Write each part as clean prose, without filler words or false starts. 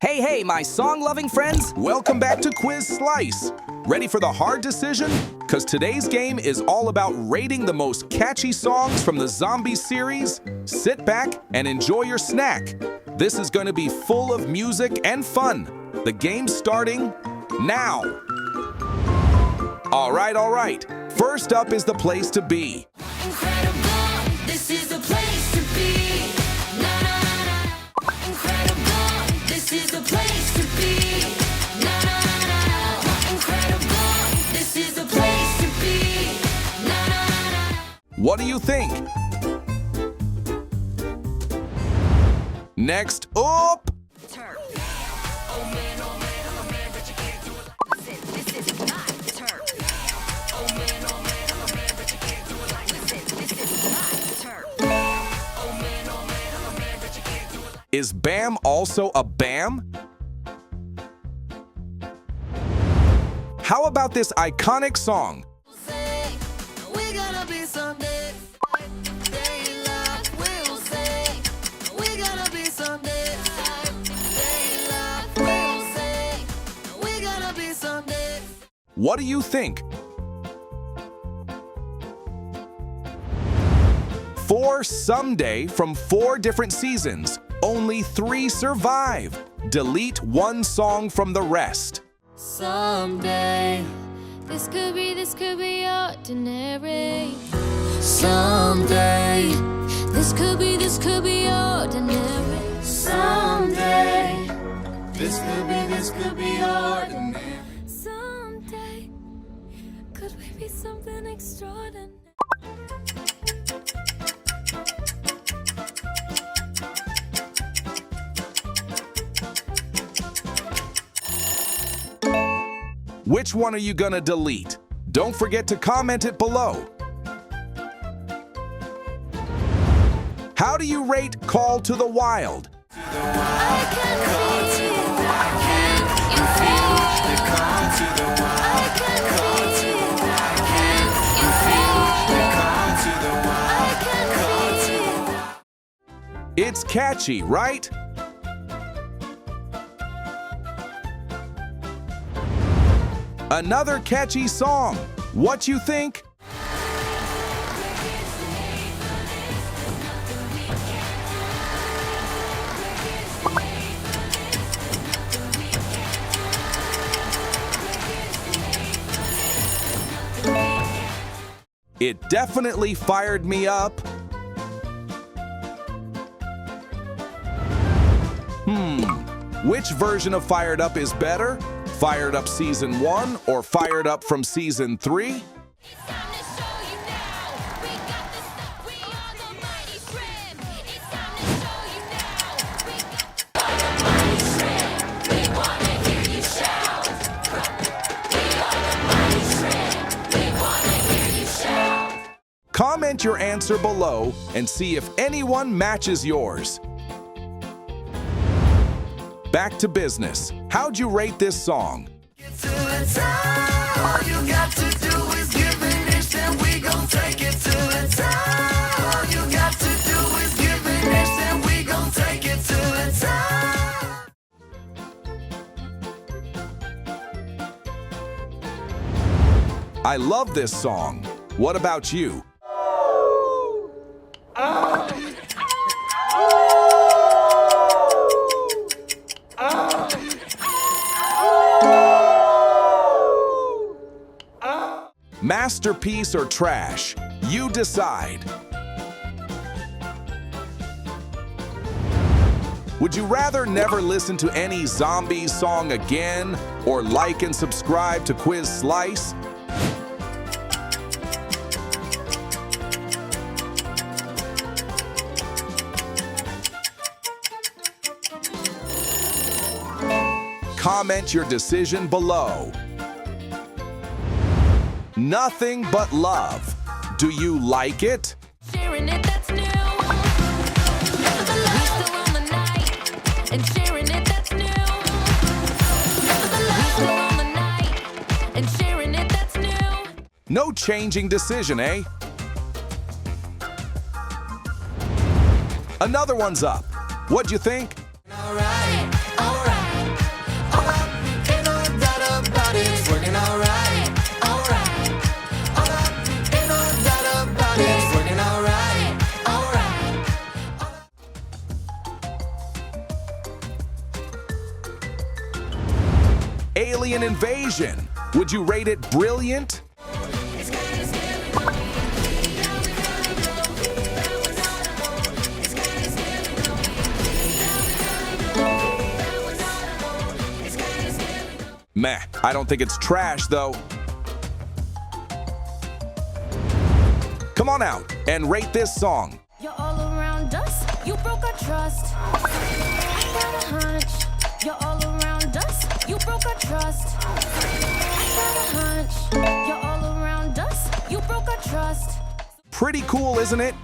Hey, my song-loving friends! Welcome back to Quiz Slice. Ready for the hard decision? Because today's game is all about rating the most catchy songs from the Zombie series. Sit back and enjoy your snack. This is going to be full of music and fun. The game's starting now. All right. First up is the place to be. Incredible, this is the place to be. Na na na. Incredible, this is the place to be. Na na na. Incredible, this is the place to be. Na na na. What do you think? Next up. Turf. Oh man, but you can't do it. Listen, this is not turf. Oh man, but you can't do it like listen, this is not turf. Oh man, but you can't do it. Is Bam also a BAM? How about this iconic song? Say, we gonna be someday. They lie, we'll say, we gonna be someday. They lie, we'll say, we gonna be someday. What do you think? Four Someday from 4 different seasons. Only 3 survive. Delete 1 song from the rest. Someday, this could be ordinary. Someday, this could be ordinary. Someday, this could be ordinary. Someday, could we be something extraordinary? Which one are you gonna delete? Don't forget to comment it below. How do you rate Call to the Wild? I can feel you feel I can feel you feel I can feel you. It's catchy, right? Another catchy song. What you think? It definitely fired me up. Which version of Fired Up is better? Fired Up Season 1 or Fired Up from Season 3? It's time to show you now. We got the stuff. We are the mighty shrimp. It's time to show you now. We got the mighty shrimp. We wanna hear you shout. We are the mighty shrimp. We wanna hear you shout. Comment your answer below and see if anyone matches yours. Back to business. How'd you rate this song? Get to the top. All you got to do is give an inch, then we gon' take it to the top. All you got to do is give an inch, then we gon' take it to the top. I love this song. What about you? Masterpiece or trash? You decide. Would you rather never listen to any Zombies song again or like and subscribe to Quiz Slice? Comment your decision below. Nothing but love. Do you like it? Sharing it, that's new. Nevertheless, still on the night. And sharing it, that's new. Nevertheless, still on the night. And sharing it, that's new. No changing decision, eh? Another one's up. What'd you think? Alright, alright. Alien Invasion. Would you rate it brilliant? Meh, I don't think it's trash though. Come on out and rate this song. You're all around us, you broke our trust. I got a hunch. You're all around us, you broke our trust. I got a hunch. You're all around us, you broke our trust. Pretty cool, isn't it?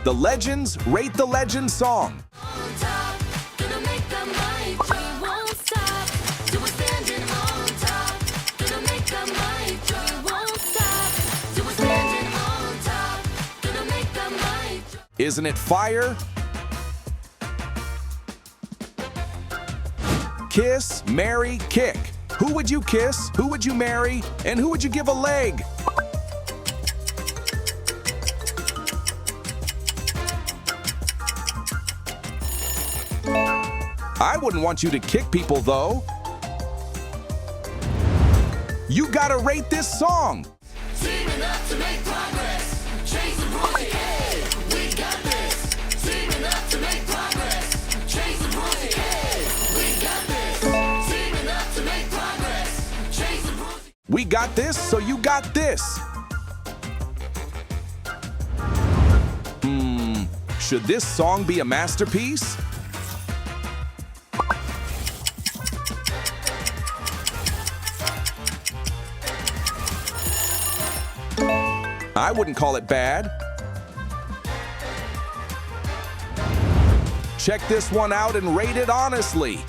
The Legends rate the Legend song. On top, gonna make the mic drop. Won't stop, till we're standing on top. Gonna make the mic drop. Won't stop, till we're standing on top. Gonna make the mic drop. Isn't it fire? Kiss, marry, kick. Who would you kiss? Who would you marry? And who would you give a leg? I wouldn't want you to kick people though. You gotta rate this song. Teaming up to make progress. Chase the boy, hey, we got this. Teaming up to make progress. Chase the boy, hey, we got this. Teaming up to make progress. Chase the boy. We got this, so you got this. Should this song be a masterpiece? I wouldn't call it bad. Check this one out and rate it honestly.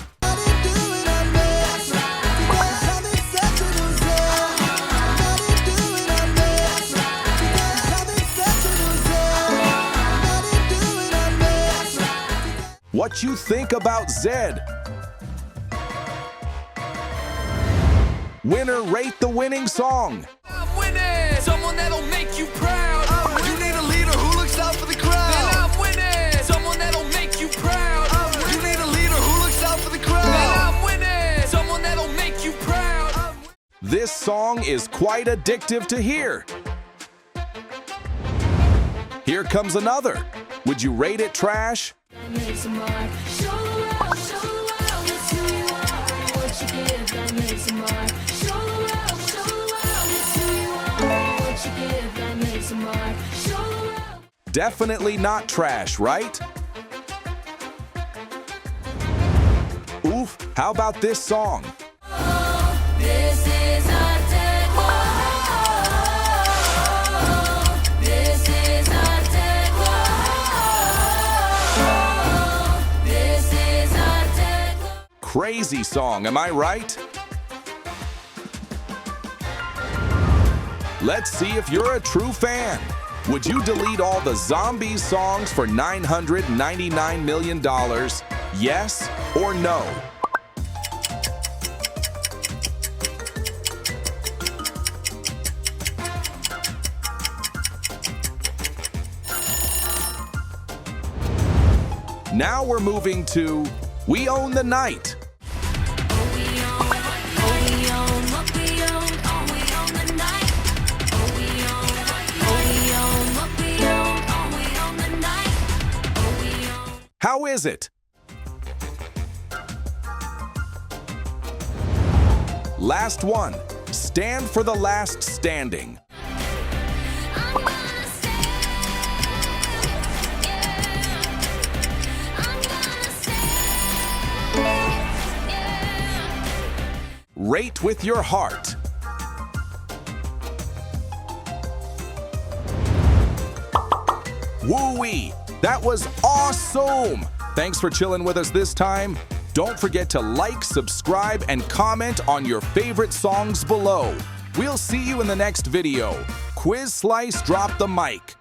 What you think about Zed? Winner, rate the winning song. I'm winning! Someone that'll make you proud. You need a leader who looks out for the crowd. Then I'm winning! Someone that'll make you proud. You need a leader who looks out for the Then crowd. I'm winning! Someone that'll make you proud. This song is quite addictive to hear. Here comes another. Would you rate it trash? Makes a mark. Show the world, it's who you are. What you give, that makes a mark. Show the world, it's who you are. What you give, that makes a mark. Show the world. Definitely not trash, right? Oof, how about this song? This is our techno. This is our techno. This is our techno. Crazy song, am I right? Let's see if you're a true fan. Would you delete all the Zombies songs for $999 million? Yes or no? Now we're moving to We Own the Night. How is it? Last one. Stand for the last standing. I'm gonna stand, yeah. I'm gonna stand, yeah. Rate with your heart. Woo-wee! That was awesome! Thanks for chilling with us this time. Don't forget to like, subscribe, and comment on your favorite songs below. We'll see you in the next video. Quiz Slice, drop the mic.